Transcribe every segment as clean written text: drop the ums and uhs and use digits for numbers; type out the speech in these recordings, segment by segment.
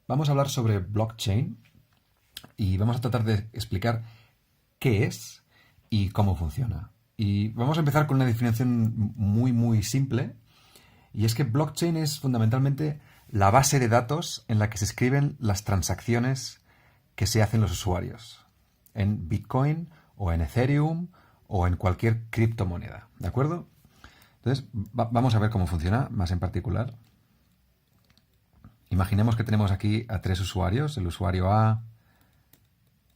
vamos a hablar sobre blockchain y vamos a tratar de explicar qué es y cómo funciona. Y vamos a empezar con una definición muy simple, y es que blockchain es fundamentalmente la base de datos en la que se escriben las transacciones que se hacen los usuarios en Bitcoin o en Ethereum o en cualquier criptomoneda, ¿de acuerdo? Entonces, vamos a ver cómo funciona más en particular. Imaginemos que tenemos aquí a tres usuarios, el usuario A,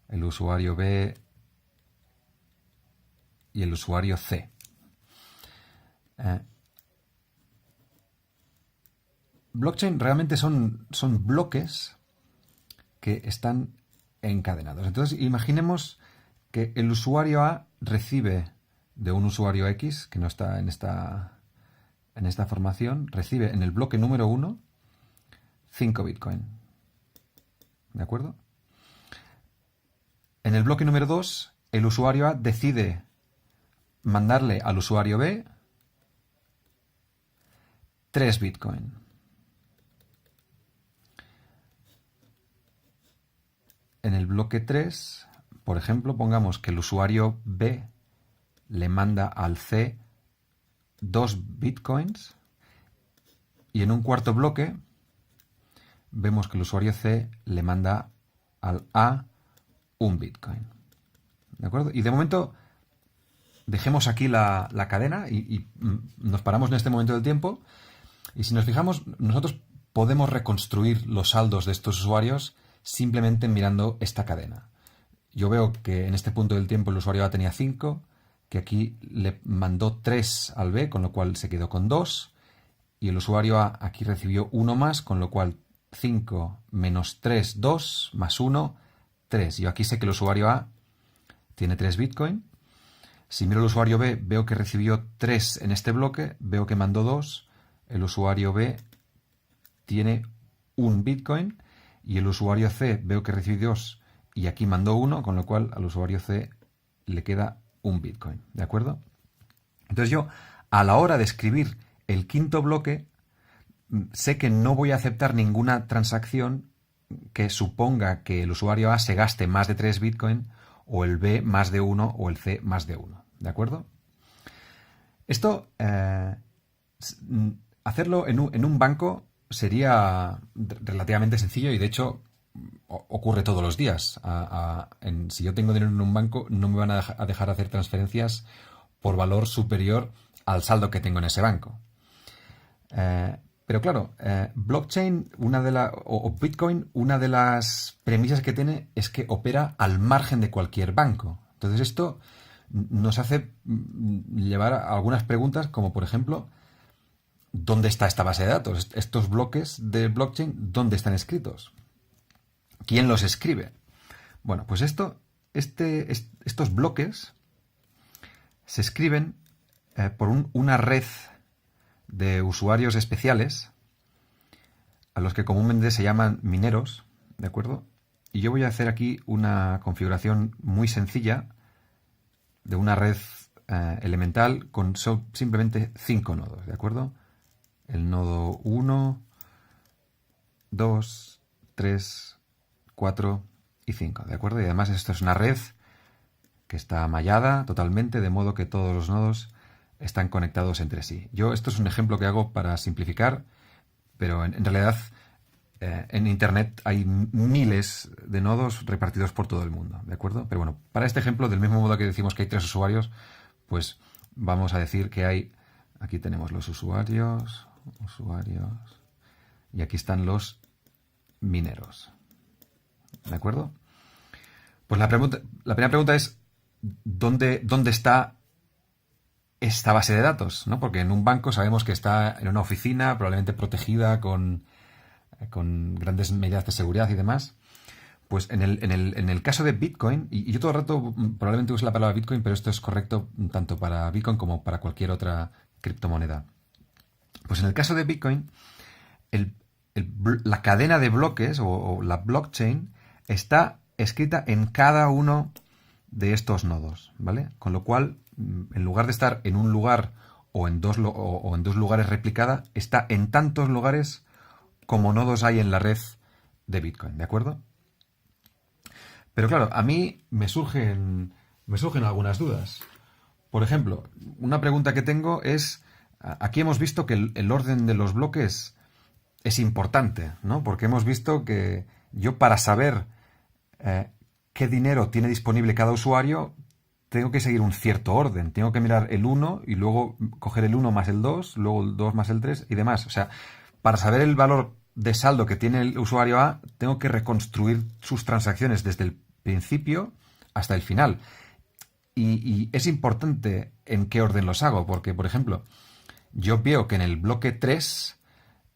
el usuario B y el usuario C. Blockchain realmente son bloques que están encadenados. Entonces, imaginemos que el usuario A recibe de un usuario X, que no está en esta formación, recibe en el bloque número 1 5 Bitcoin. ¿De acuerdo? En el bloque número 2, el usuario A decide mandarle al usuario B 3 Bitcoin. En el bloque 3, por ejemplo, pongamos que el usuario B le manda al C 2 Bitcoins, y en un cuarto bloque vemos que el usuario C le manda al A 1 Bitcoin. ¿De acuerdo? Y de momento dejemos aquí la cadena y nos paramos en este momento del tiempo, y si nos fijamos, nosotros podemos reconstruir los saldos de estos usuarios simplemente mirando esta cadena. Yo veo que en este punto del tiempo el usuario A tenía 5, que aquí le mandó 3 al B, con lo cual se quedó con 2, y el usuario A aquí recibió 1 más, con lo cual 5 menos 3, 2, más 1, 3. Yo aquí sé que el usuario A tiene 3 Bitcoin. Si miro el usuario B, veo que recibió 3 en este bloque, veo que mandó 2, el usuario B tiene 1 Bitcoin, y el usuario C veo que recibió 2 y aquí mandó 1, con lo cual al usuario C le queda 1 Bitcoin, ¿de acuerdo? Entonces yo, a la hora de escribir el quinto bloque, sé que no voy a aceptar ninguna transacción que suponga que el usuario A se gaste más de 3 Bitcoin, o el B más de 1, o el C más de 1, ¿de acuerdo? Esto, hacerlo en un banco sería relativamente sencillo, y de hecho ocurre todos los días. Si yo tengo dinero en un banco, no me van a dejar hacer transferencias por valor superior al saldo que tengo en ese banco. Pero claro, blockchain, o Bitcoin, una de las premisas que tiene es que opera al margen de cualquier banco. Entonces esto nos hace llevar a algunas preguntas, como por ejemplo, ¿dónde está esta base de datos? Estos bloques de blockchain, ¿dónde están escritos? ¿Quién los escribe? Bueno, pues estos bloques se escriben por una red de usuarios especiales, a los que comúnmente se llaman mineros, ¿de acuerdo? Y yo voy a hacer aquí una configuración muy sencilla de una red elemental con simplemente 5 nodos, ¿de acuerdo? El nodo 1, 2, 3, 4 y 5, ¿de acuerdo? Y además esto es una red que está mallada totalmente, de modo que todos los nodos están conectados entre sí. Esto es un ejemplo que hago para simplificar, pero en realidad en Internet hay miles de nodos repartidos por todo el mundo, ¿de acuerdo? Pero bueno, para este ejemplo, del mismo modo que decimos que hay 3 usuarios, pues vamos a decir que aquí tenemos los usuarios, y aquí están los mineros, ¿de acuerdo? Pues la primera pregunta es, ¿dónde está esta base de datos? ¿No? Porque en un banco sabemos que está en una oficina, probablemente protegida con grandes medidas de seguridad y demás. Pues en el caso de Bitcoin, y yo todo el rato probablemente use la palabra Bitcoin, pero esto es correcto tanto para Bitcoin como para cualquier otra criptomoneda. Pues en el caso de Bitcoin, la cadena de bloques o la blockchain está escrita en cada uno de estos nodos, ¿vale? Con lo cual, en lugar de estar en un lugar o en dos lugares replicada, está en tantos lugares como nodos hay en la red de Bitcoin, ¿de acuerdo? Pero claro, a mí me surgen algunas dudas. Por ejemplo, una pregunta que tengo es, aquí hemos visto que el orden de los bloques es importante, ¿no? Porque hemos visto que yo para saber eh, qué dinero tiene disponible cada usuario, tengo que seguir un cierto orden. Tengo que mirar el uno y luego coger el uno más el 2, luego el 2 más el 3 y demás. O sea, para saber el valor de saldo que tiene el usuario A, tengo que reconstruir sus transacciones desde el principio hasta el final. Y es importante en qué orden los hago, porque, por ejemplo, yo veo que en el bloque 3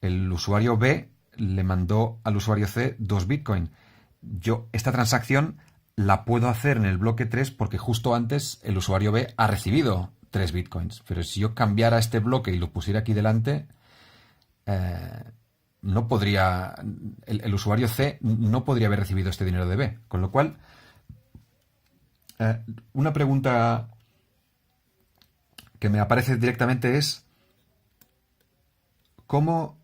el usuario B le mandó al usuario C 2 Bitcoin. Yo esta transacción la puedo hacer en el bloque 3 porque justo antes el usuario B ha recibido 3 Bitcoins. Pero si yo cambiara este bloque y lo pusiera aquí delante, eh, no podría, el usuario C no podría haber recibido este dinero de B. Con lo cual, una pregunta que me aparece directamente es ¿cómo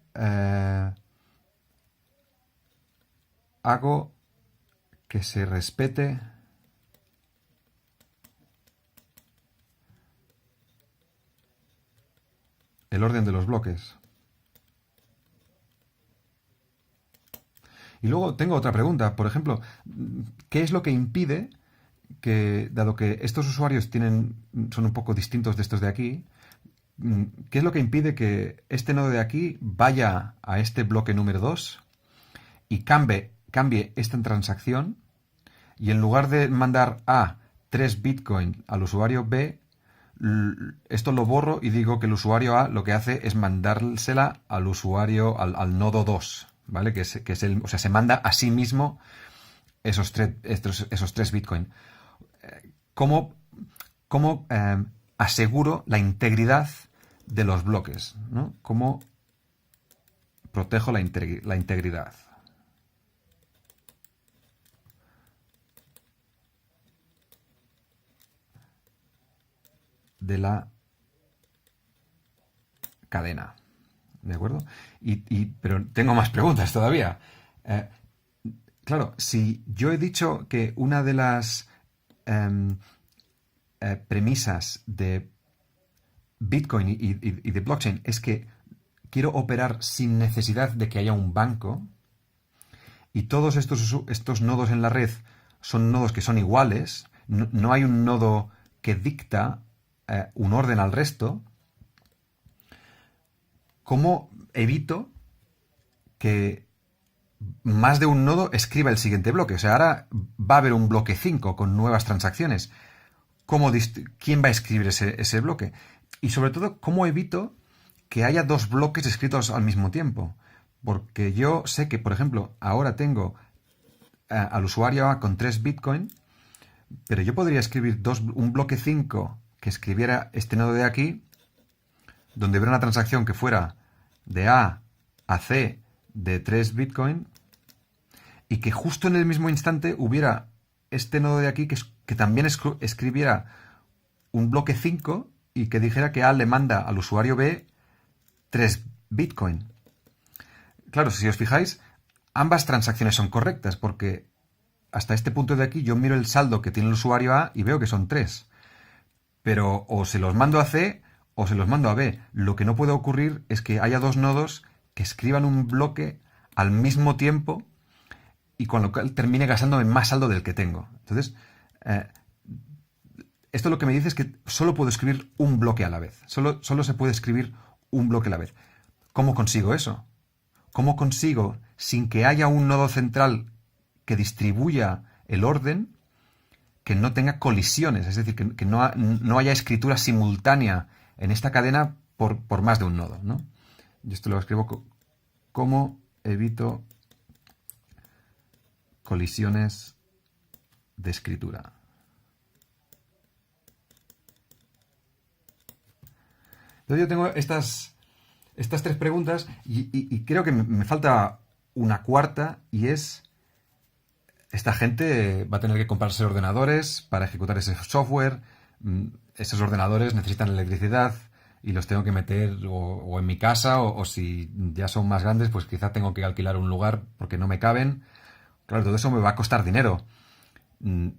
hago que se respete el orden de los bloques? Y luego tengo otra pregunta, por ejemplo, ¿qué es lo que impide que, dado que estos usuarios son un poco distintos de estos de aquí, qué es lo que impide que este nodo de aquí vaya a este bloque número 2 y cambie esta transacción y en lugar de mandar A 3 Bitcoin al usuario B, esto lo borro y digo que el usuario A lo que hace es mandársela al usuario, al nodo 2, ¿vale? O sea, se manda a sí mismo esos 3 Bitcoin. ¿Cómo, cómo aseguro la integridad de los bloques, ¿no? ¿Cómo protejo la integridad de la cadena? ¿De acuerdo? Pero tengo más preguntas todavía. Claro, si yo he dicho que una de las premisas de Bitcoin y de blockchain es que quiero operar sin necesidad de que haya un banco y todos estos nodos en la red son nodos que son iguales, no hay un nodo que dicta un orden al resto, ¿cómo evito que más de un nodo escriba el siguiente bloque? O sea, ahora va a haber un bloque 5 con nuevas transacciones. ¿Quién va a escribir ese bloque? Y sobre todo, ¿cómo evito que haya dos bloques escritos al mismo tiempo? Porque yo sé que, por ejemplo, ahora tengo al usuario A con 3 Bitcoin, pero yo podría escribir un bloque 5 que escribiera este nodo de aquí, donde hubiera una transacción que fuera de A a C de 3 Bitcoin, y que justo en el mismo instante hubiera este nodo de aquí que también escribiera un bloque 5 y que dijera que A le manda al usuario B 3 Bitcoin. Claro, si os fijáis, ambas transacciones son correctas porque hasta este punto de aquí yo miro el saldo que tiene el usuario A y veo que son 3. Pero o se los mando a C o se los mando a B. Lo que no puede ocurrir es que haya dos nodos que escriban un bloque al mismo tiempo y con lo cual termine gastándome más saldo del que tengo. Entonces, esto lo que me dice es que solo puedo escribir un bloque a la vez. Solo se puede escribir un bloque a la vez. ¿Cómo consigo eso? ¿Cómo consigo, sin que haya un nodo central que distribuya el orden, que no tenga colisiones? Es decir, que no haya escritura simultánea en esta cadena por más de un nodo, ¿no? Yo esto lo escribo ¿cómo evito colisiones de escritura? Entonces yo tengo estas 3 preguntas y creo que me falta una cuarta y es, esta gente va a tener que comprarse ordenadores para ejecutar ese software, esos ordenadores necesitan electricidad, y los tengo que meter o en mi casa o si ya son más grandes, pues quizá tengo que alquilar un lugar porque no me caben. Claro, todo eso me va a costar dinero. Mm,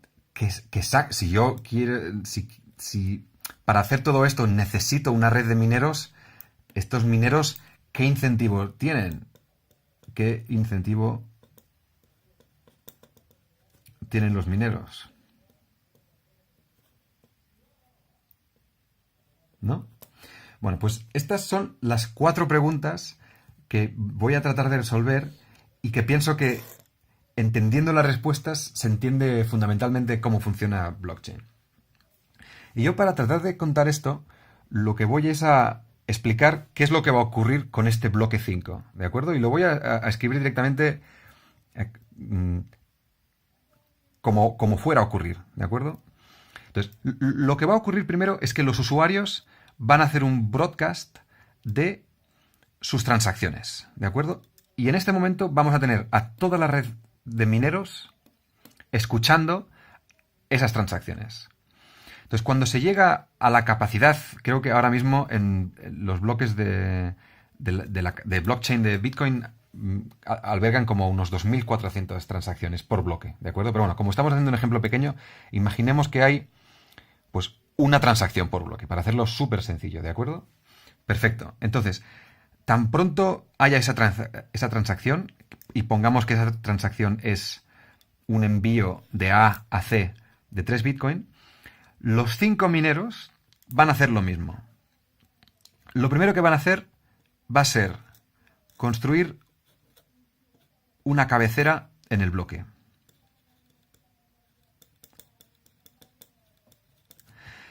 si yo quiero, si para hacer todo esto necesito una red de mineros, estos mineros, ¿qué incentivo tienen? ¿Qué incentivo tienen los mineros? ¿No? Bueno, pues estas son las 4 preguntas que voy a tratar de resolver y que pienso que entendiendo las respuestas se entiende fundamentalmente cómo funciona blockchain. Y yo para tratar de contar esto, lo que voy es a explicar qué es lo que va a ocurrir con este bloque 5, ¿de acuerdo? Y lo voy a escribir directamente como fuera a ocurrir, ¿de acuerdo? Entonces, lo que va a ocurrir primero es que los usuarios van a hacer un broadcast de sus transacciones, ¿de acuerdo? Y en este momento vamos a tener a toda la red de mineros escuchando esas transacciones. Entonces, cuando se llega a la capacidad, creo que ahora mismo en los bloques de blockchain de Bitcoin albergan como unos 2.400 transacciones por bloque, ¿de acuerdo? Pero bueno, como estamos haciendo un ejemplo pequeño, imaginemos que hay pues una transacción por bloque, para hacerlo súper sencillo, ¿de acuerdo? Perfecto. Entonces, tan pronto haya esa transacción, y pongamos que esa transacción es un envío de A a C de 3 Bitcoin, los 5 mineros van a hacer lo mismo. Lo primero que van a hacer va a ser construir una cabecera en el bloque.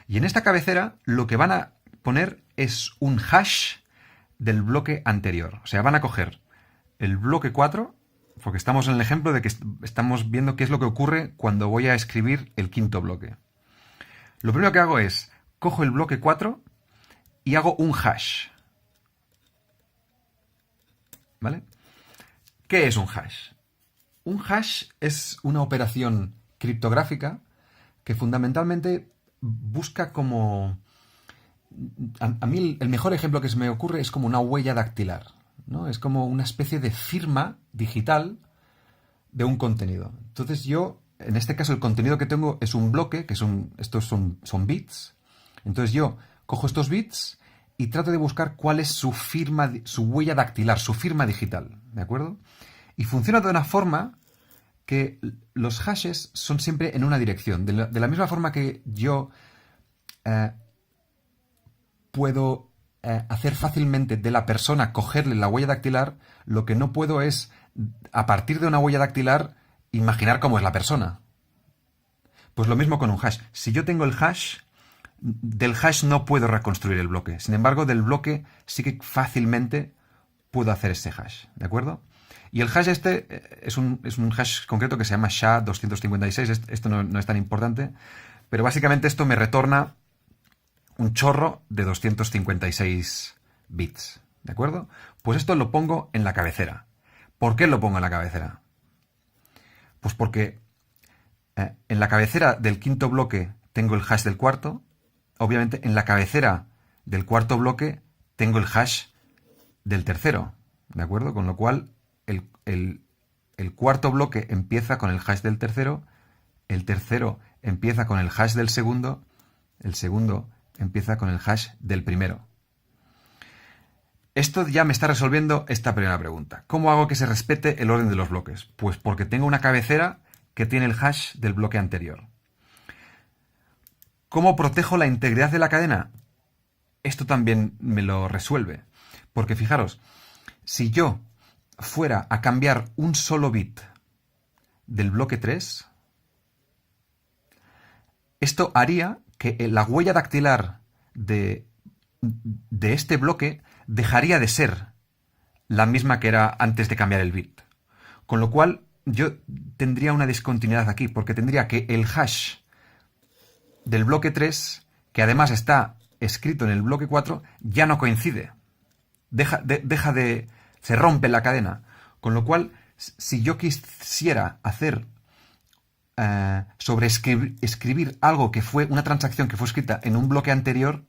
Y en esta cabecera lo que van a poner es un hash del bloque anterior. O sea, van a coger el bloque 4, porque estamos en el ejemplo de que estamos viendo qué es lo que ocurre cuando voy a escribir el quinto bloque. Lo primero que hago es, cojo el bloque 4 y hago un hash. ¿Vale? ¿Qué es un hash? Un hash es una operación criptográfica que fundamentalmente busca como... A mí el mejor ejemplo que se me ocurre es como una huella dactilar, ¿no? Es como una especie de firma digital de un contenido. Entonces yo, en este caso el contenido que tengo es un bloque, que estos son bits. Entonces yo cojo estos bits y trato de buscar cuál es su firma, su huella dactilar, su firma digital, ¿de acuerdo? Y funciona de una forma que los hashes son siempre en una dirección. De la misma forma que yo puedo hacer fácilmente de la persona cogerle la huella dactilar, lo que no puedo es, a partir de una huella dactilar, imaginar cómo es la persona. Pues lo mismo con un hash. Si yo tengo el hash, del hash no puedo reconstruir el bloque. Sin embargo, del bloque sí que fácilmente puedo hacer ese hash, ¿de acuerdo? Y el hash este es un hash concreto que se llama SHA-256. Esto no es tan importante, pero básicamente esto me retorna un chorro de 256 bits, ¿de acuerdo? Pues esto lo pongo en la cabecera. ¿Por qué lo pongo en la cabecera? Pues porque en la cabecera del quinto bloque tengo el hash del cuarto. Obviamente en la cabecera del cuarto bloque tengo el hash del tercero, ¿de acuerdo? Con lo cual el cuarto bloque empieza con el hash del tercero, el tercero empieza con el hash del segundo, el segundo empieza con el hash del primero. Esto ya me está resolviendo esta primera pregunta. ¿Cómo hago que se respete el orden de los bloques? Pues porque tengo una cabecera que tiene el hash del bloque anterior. ¿Cómo protejo la integridad de la cadena? Esto también me lo resuelve. Porque fijaros, si yo fuera a cambiar un solo bit del bloque 3, esto haría que la huella dactilar de este bloque dejaría de ser la misma que era antes de cambiar el bit. Con lo cual yo tendría una discontinuidad aquí, porque tendría que el hash del bloque 3, que además está escrito en el bloque 4, ya no coincide. Se rompe la cadena. Con lo cual, si yo quisiera hacer escribir algo que fue una transacción que fue escrita en un bloque anterior,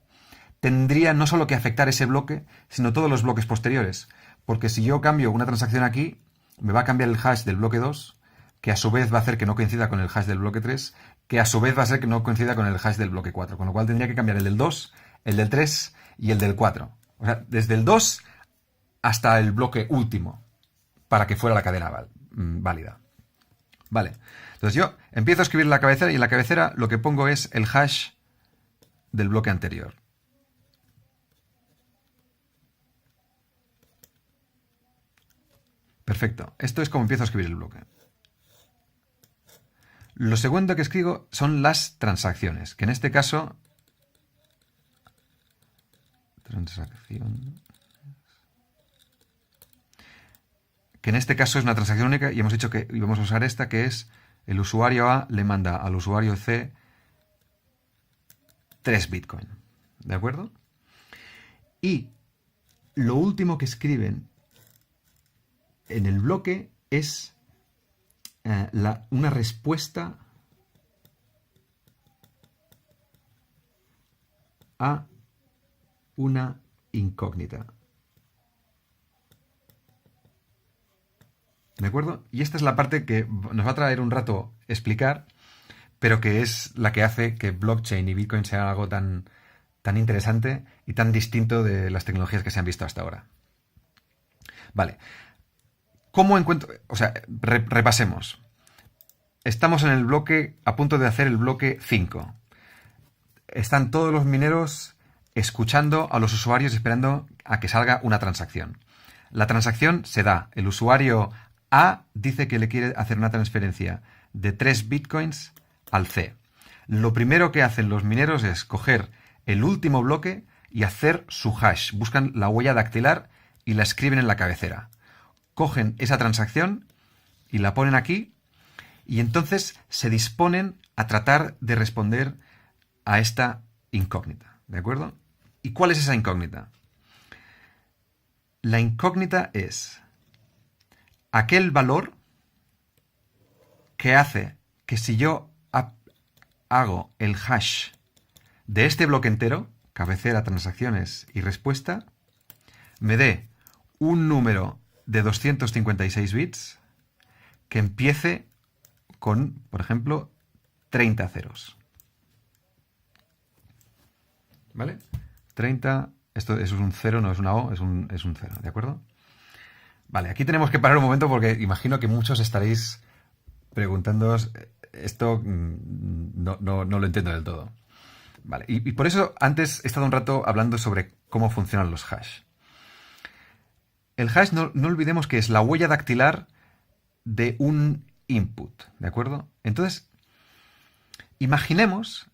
tendría no solo que afectar ese bloque, sino todos los bloques posteriores. Porque si yo cambio una transacción aquí, me va a cambiar el hash del bloque 2, que a su vez va a hacer que no coincida con el hash del bloque 3, que a su vez va a hacer que no coincida con el hash del bloque 4. Con lo cual tendría que cambiar el del 2, el del 3 y el del 4. O sea, desde el 2 hasta el bloque último, para que fuera la cadena válida. Vale. Entonces yo empiezo a escribir la cabecera y en la cabecera lo que pongo es el hash del bloque anterior. Perfecto. Esto es como empiezo a escribir el bloque. Lo segundo que escribo son las transacciones, que en este caso... Que en este caso es una transacción única y hemos dicho que íbamos a usar esta, que es el usuario A le manda al usuario C 3 Bitcoin. ¿De acuerdo? Y lo último que escriben en el bloque es una respuesta a una incógnita. ¿De acuerdo? Y esta es la parte que nos va a traer un rato explicar, pero que es la que hace que blockchain y Bitcoin sean algo tan interesante y tan distinto de las tecnologías que se han visto hasta ahora. Vale. ¿Cómo encuentro? O sea, repasemos. Estamos en el bloque, a punto de hacer el bloque 5. Están todos los mineros escuchando a los usuarios y esperando a que salga una transacción. La transacción se da. El usuario A dice que le quiere hacer una transferencia de 3 bitcoins al C. Lo primero que hacen los mineros es coger el último bloque y hacer su hash. Buscan la huella dactilar y la escriben en la cabecera. Cogen esa transacción y la ponen aquí y entonces se disponen a tratar de responder a esta incógnita. ¿De acuerdo? ¿Y cuál es esa incógnita? La incógnita es aquel valor que hace que si yo hago el hash de este bloque entero, cabecera, transacciones y respuesta, me dé un número de 256 bits que empiece con, por ejemplo, 30 ceros. ¿Vale? 30, esto es un 0, no es una O, es un 0, ¿de acuerdo? Vale, aquí tenemos que parar un momento porque imagino que muchos estaréis preguntándoos, esto no lo entiendo del todo. Vale, y por eso antes he estado un rato hablando sobre cómo funcionan los hash. El hash no olvidemos que es la huella dactilar de un input, ¿de acuerdo? Entonces, imaginemos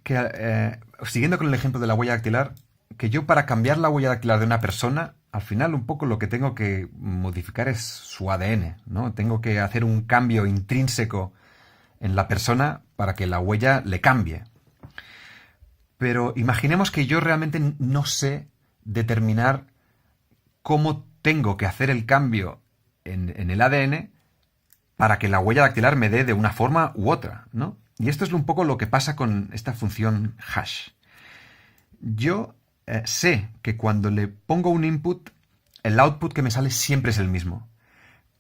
que, siguiendo con el ejemplo de la huella dactilar, que yo para cambiar la huella dactilar de una persona, al final un poco lo que tengo que modificar es su ADN, ¿no? Tengo que hacer un cambio intrínseco en la persona para que la huella le cambie. Pero imaginemos que yo realmente no sé determinar cómo tengo que hacer el cambio en el ADN para que la huella dactilar me dé de una forma u otra, ¿no? Y esto es un poco lo que pasa con esta función hash. Yo sé que cuando le pongo un input, el output que me sale siempre es el mismo.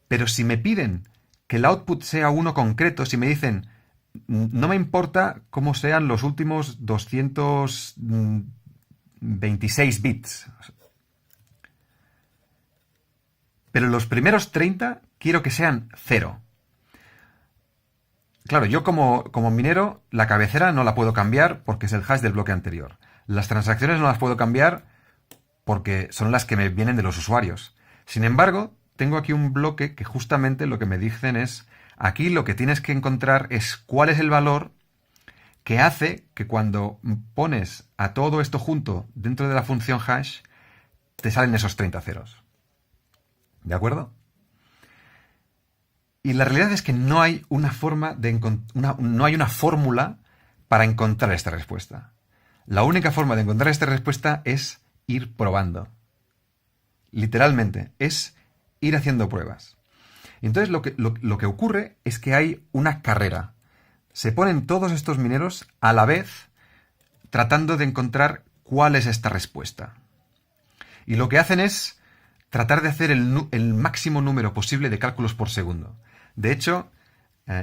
Pero si me piden que el output sea uno concreto, si me dicen, no me importa cómo sean los últimos 226 bits, pero los primeros 30 quiero que sean 0. Claro, yo como minero, la cabecera no la puedo cambiar porque es el hash del bloque anterior. Las transacciones no las puedo cambiar porque son las que me vienen de los usuarios. Sin embargo, tengo aquí un bloque que justamente lo que me dicen es, aquí lo que tienes que encontrar es cuál es el valor que hace que cuando pones a todo esto junto dentro de la función hash, te salen esos 30 ceros. ¿De acuerdo? Y la realidad es que no hay una forma no hay una fórmula para encontrar esta respuesta. La única forma de encontrar esta respuesta es ir probando. Literalmente, es ir haciendo pruebas. Entonces lo que ocurre es que hay una carrera. Se ponen todos estos mineros a la vez tratando de encontrar cuál es esta respuesta. Y lo que hacen es tratar de hacer el máximo número posible de cálculos por segundo. De hecho,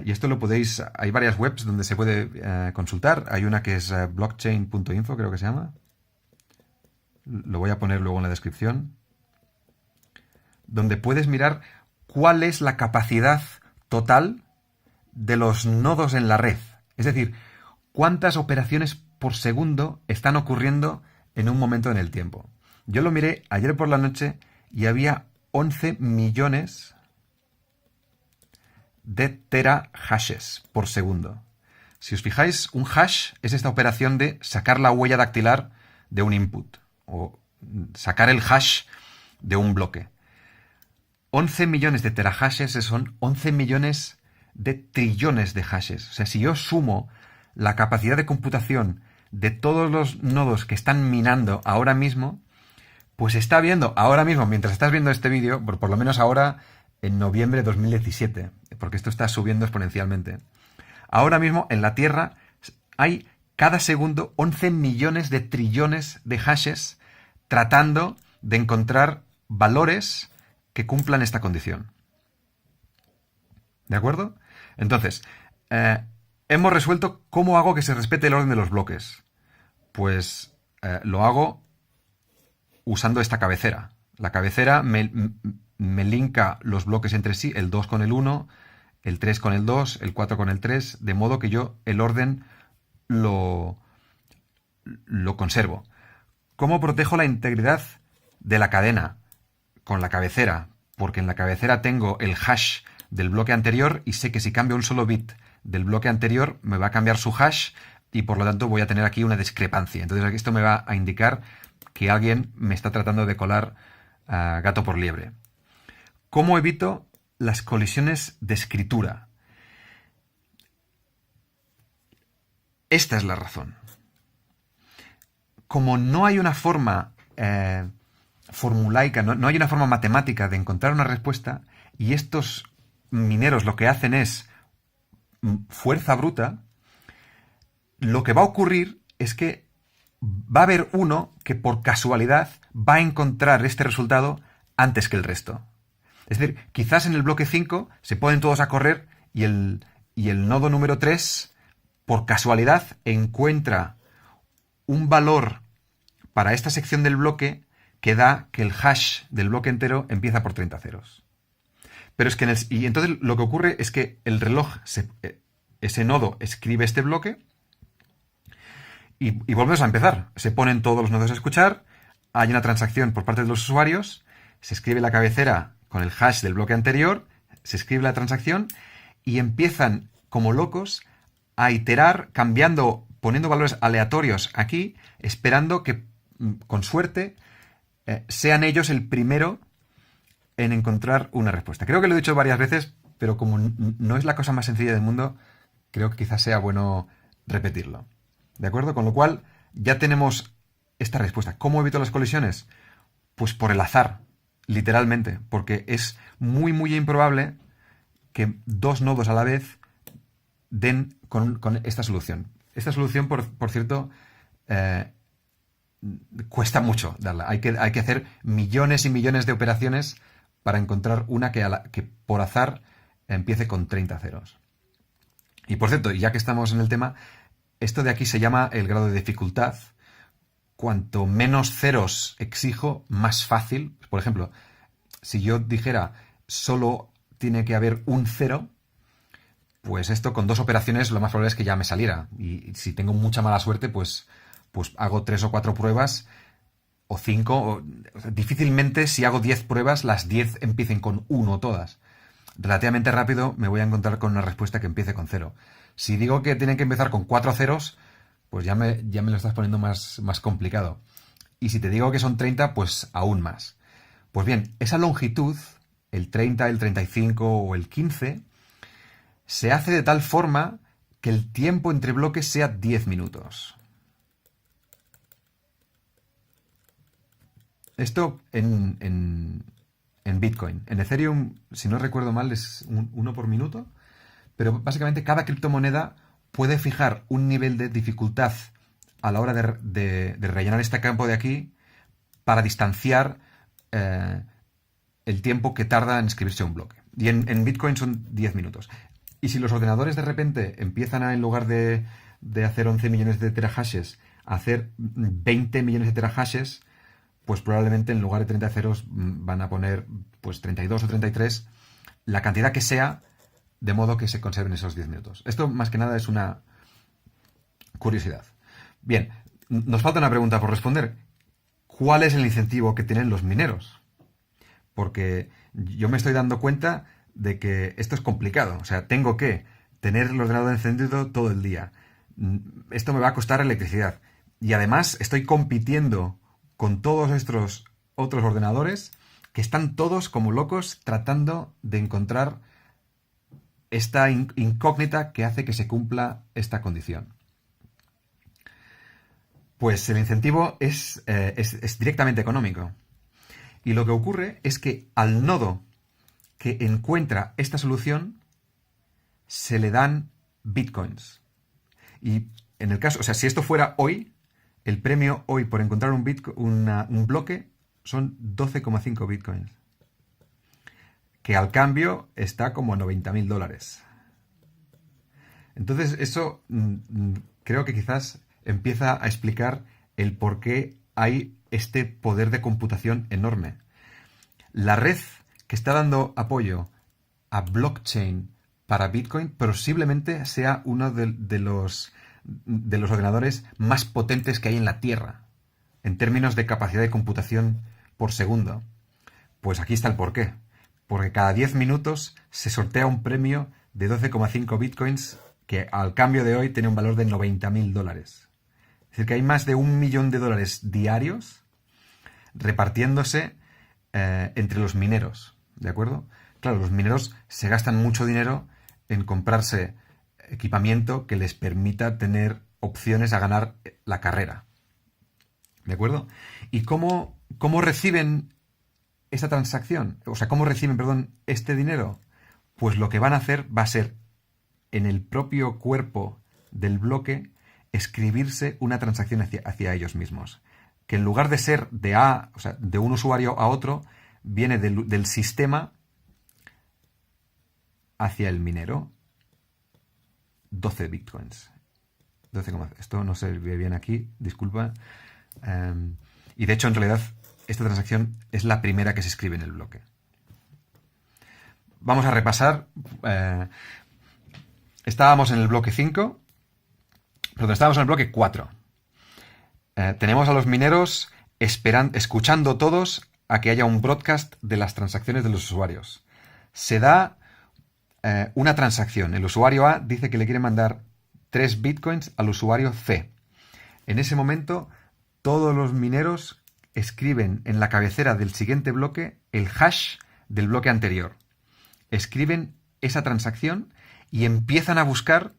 y esto lo podéis, hay varias webs donde se puede consultar. Hay una que es blockchain.info, creo que se llama. Lo voy a poner luego en la descripción. Donde puedes mirar cuál es la capacidad total de los nodos en la red. Es decir, cuántas operaciones por segundo están ocurriendo en un momento en el tiempo. Yo lo miré ayer por la noche y había 11 millones de terahashes por segundo. Si os fijáis, un hash es esta operación de sacar la huella dactilar de un input o sacar el hash de un bloque. 11 millones de terahashes son 11 millones de trillones de hashes. O sea, si yo sumo la capacidad de computación de todos los nodos que están minando ahora mismo, pues está viendo ahora mismo, mientras estás viendo este vídeo, por lo menos ahora en noviembre de 2017, porque esto está subiendo exponencialmente. Ahora mismo en la Tierra hay cada segundo 11 millones de trillones de hashes tratando de encontrar valores que cumplan esta condición. ¿De acuerdo? Entonces, hemos resuelto cómo hago que se respete el orden de los bloques. Pues lo hago usando esta cabecera. La cabecera me linka los bloques entre sí, el 2 con el 1, el 3 con el 2, el 4 con el 3, de modo que yo el orden lo conservo. ¿Cómo protejo la integridad de la cadena? Con la cabecera, porque en la cabecera tengo el hash del bloque anterior y sé que si cambio un solo bit del bloque anterior me va a cambiar su hash y por lo tanto voy a tener aquí una discrepancia. Entonces esto me va a indicar que alguien me está tratando de colar gato por liebre. ¿Cómo evito las colisiones de escritura? Esta es la razón. Como no hay una forma formulaica, no hay una forma matemática de encontrar una respuesta, y estos mineros lo que hacen es fuerza bruta, lo que va a ocurrir es que va a haber uno que por casualidad va a encontrar este resultado antes que el resto. Es decir, quizás en el bloque 5 se ponen todos a correr y el nodo número 3, por casualidad, encuentra un valor para esta sección del bloque que da que el hash del bloque entero empieza por 30 ceros. Pero es que y entonces lo que ocurre es que el reloj, ese nodo escribe este bloque y volvemos a empezar. Se ponen todos los nodos a escuchar, hay una transacción por parte de los usuarios, se escribe la cabecera con el hash del bloque anterior, se escribe la transacción y empiezan como locos a iterar, cambiando, poniendo valores aleatorios aquí, esperando que, con suerte, sean ellos el primero en encontrar una respuesta. Creo que lo he dicho varias veces, pero como no es la cosa más sencilla del mundo, creo que quizás sea bueno repetirlo. ¿De acuerdo? Con lo cual, ya tenemos esta respuesta. ¿Cómo evito las colisiones? Pues por el azar, literalmente, porque es muy, muy improbable que dos nodos a la vez den con esta solución. Esta solución, por cierto, cuesta mucho darla. Hay que hacer millones y millones de operaciones para encontrar una que por azar empiece con 30 ceros. Y por cierto, ya que estamos en el tema, esto de aquí se llama el grado de dificultad. Cuanto menos ceros exijo, más fácil. Por ejemplo, si yo dijera solo tiene que haber un cero, pues esto con dos operaciones lo más probable es que ya me saliera. Y si tengo mucha mala suerte, pues hago 3 o 4 pruebas o 5. Difícilmente si hago 10 pruebas, las 10 empiecen con 1 todas. Relativamente rápido me voy a encontrar con una respuesta que empiece con 0. Si digo que tienen que empezar con 4 ceros, pues ya me lo estás poniendo más complicado. Y si te digo que son 30, pues aún más. Pues bien, esa longitud, el 30, el 35 o el 15, se hace de tal forma que el tiempo entre bloques sea 10 minutos. Esto en Bitcoin. En Ethereum, si no recuerdo mal, es 1 por minuto. Pero básicamente cada criptomoneda puede fijar un nivel de dificultad a la hora de rellenar este campo de aquí para distanciar el tiempo que tarda en escribirse un bloque. Y en Bitcoin son 10 minutos. Y si los ordenadores de repente empiezan a, en lugar de hacer 11 millones de terahashes, a hacer 20 millones de terahashes, pues probablemente en lugar de 30 ceros van a poner pues 32 o 33, la cantidad que sea, de modo que se conserven esos 10 minutos. Esto más que nada es una curiosidad. Bien, nos falta una pregunta por responder. ¿Cuál es el incentivo que tienen los mineros? Porque yo me estoy dando cuenta de que esto es complicado. O sea, tengo que tener el ordenador encendido todo el día. Esto me va a costar electricidad. Y además estoy compitiendo con todos estos otros ordenadores que están todos como locos tratando de encontrar esta incógnita que hace que se cumpla esta condición. Pues el incentivo es directamente económico. Y lo que ocurre es que al nodo que encuentra esta solución se le dan bitcoins. Y en el caso, o sea, si esto fuera hoy, el premio hoy por encontrar un bloque son 12,5 bitcoins. Que al cambio está como a $90.000. Entonces eso creo que quizás empieza a explicar el por qué hay este poder de computación enorme. La red que está dando apoyo a blockchain para Bitcoin posiblemente sea uno de los ordenadores más potentes que hay en la Tierra, en términos de capacidad de computación por segundo. Pues aquí está el porqué. Porque cada 10 minutos se sortea un premio de 12,5 bitcoins que al cambio de hoy tiene un valor de $90.000. Es decir, que hay más de $1 millón diarios repartiéndose entre los mineros, ¿de acuerdo? Claro, los mineros se gastan mucho dinero en comprarse equipamiento que les permita tener opciones a ganar la carrera, ¿de acuerdo? ¿Y cómo reciben esta transacción? O sea, ¿cómo reciben, perdón, este dinero? Pues lo que van a hacer va a ser, en el propio cuerpo del bloque, escribirse una transacción hacia ellos mismos. Que en lugar de ser o sea, de un usuario a otro, viene del sistema hacia el minero. 12 bitcoins. 12, esto no se ve bien aquí, disculpa. Y de hecho, en realidad, esta transacción es la primera que se escribe en el bloque. Vamos a repasar. Estábamos en el bloque 5. Perdón, estábamos en el bloque 4. Tenemos a los mineros escuchando todos a que haya un broadcast de las transacciones de los usuarios. Se da una transacción. El usuario A dice que le quiere mandar 3 bitcoins al usuario C. En ese momento, todos los mineros escriben en la cabecera del siguiente bloque el hash del bloque anterior. Escriben esa transacción y empiezan a buscar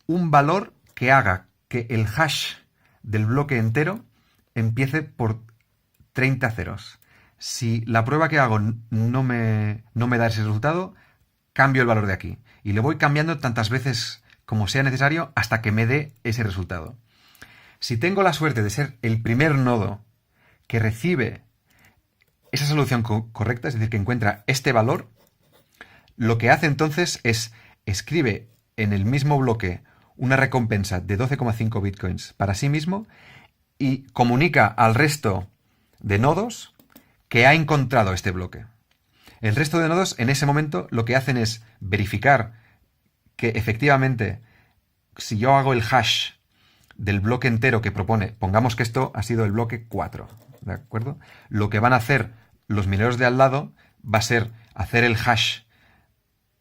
un valor que haga que el hash del bloque entero empiece por 30 ceros. Si la prueba que hago no me da ese resultado, cambio el valor de aquí. Y le voy cambiando tantas veces como sea necesario hasta que me dé ese resultado. Si tengo la suerte de ser el primer nodo que recibe esa solución correcta, es decir, que encuentra este valor, lo que hace entonces es escribe en el mismo bloque una recompensa de 12,5 bitcoins para sí mismo y comunica al resto de nodos que ha encontrado este bloque. El resto de nodos en ese momento lo que hacen es verificar que efectivamente, si yo hago el hash del bloque entero que propone, pongamos que esto ha sido el bloque 4, ¿de acuerdo? Lo que van a hacer los mineros de al lado va a ser hacer el hash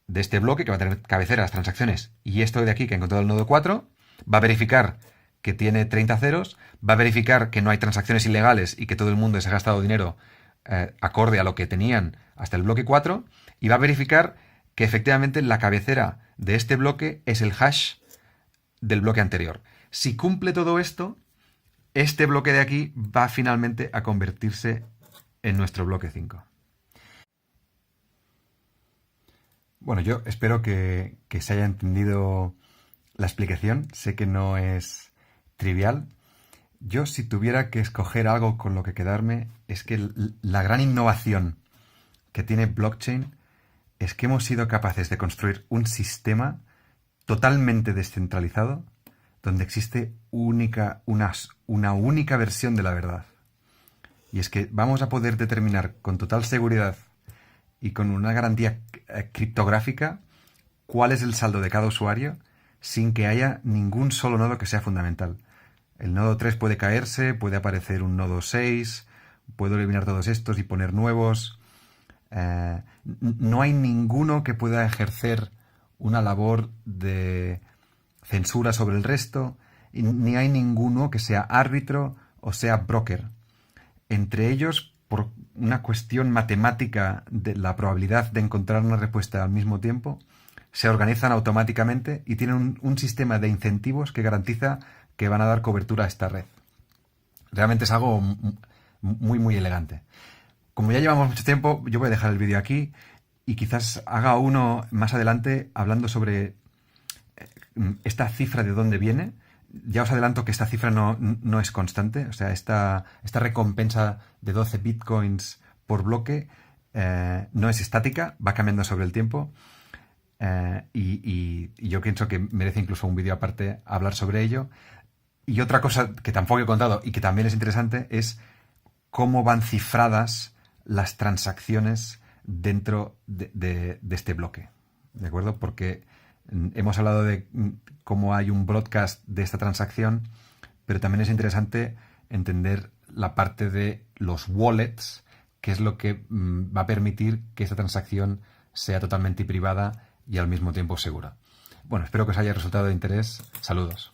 de este bloque, que va a tener cabecera las transacciones, y esto de aquí que ha encontrado el nodo 4, va a verificar que tiene 30 ceros, va a verificar que no hay transacciones ilegales y que todo el mundo se ha gastado dinero acorde a lo que tenían hasta el bloque 4, y va a verificar que efectivamente la cabecera de este bloque es el hash del bloque anterior. Si cumple todo esto, este bloque de aquí va finalmente a convertirse en nuestro bloque 5. Bueno, yo espero que se haya entendido la explicación. Sé que no es trivial. Yo, si tuviera que escoger algo con lo que quedarme, es que la gran innovación que tiene blockchain es que hemos sido capaces de construir un sistema totalmente descentralizado donde existe una única versión de la verdad. Y es que vamos a poder determinar con total seguridad y con una garantía criptográfica cuál es el saldo de cada usuario sin que haya ningún solo nodo que sea fundamental. El nodo 3 puede caerse, puede aparecer un nodo 6, puedo eliminar todos estos y poner nuevos. No hay ninguno que pueda ejercer una labor de censura sobre el resto, ni hay ninguno que sea árbitro o sea broker. Entre ellos, por una cuestión matemática de la probabilidad de encontrar una respuesta al mismo tiempo, se organizan automáticamente y tienen un sistema de incentivos que garantiza que van a dar cobertura a esta red. Realmente es algo muy, muy elegante. Como ya llevamos mucho tiempo, yo voy a dejar el vídeo aquí y quizás haga uno más adelante hablando sobre esta cifra de dónde viene. Ya os adelanto que esta cifra no es constante, o sea, esta recompensa de 12 bitcoins por bloque no es estática, va cambiando sobre el tiempo. Y yo pienso que merece incluso un vídeo aparte hablar sobre ello. Y otra cosa que tampoco he contado y que también es interesante es cómo van cifradas las transacciones dentro de este bloque. ¿De acuerdo? Porque hemos hablado de cómo hay un broadcast de esta transacción, pero también es interesante entender la parte de los wallets, que es lo que va a permitir que esta transacción sea totalmente privada y al mismo tiempo segura. Bueno, espero que os haya resultado de interés. Saludos.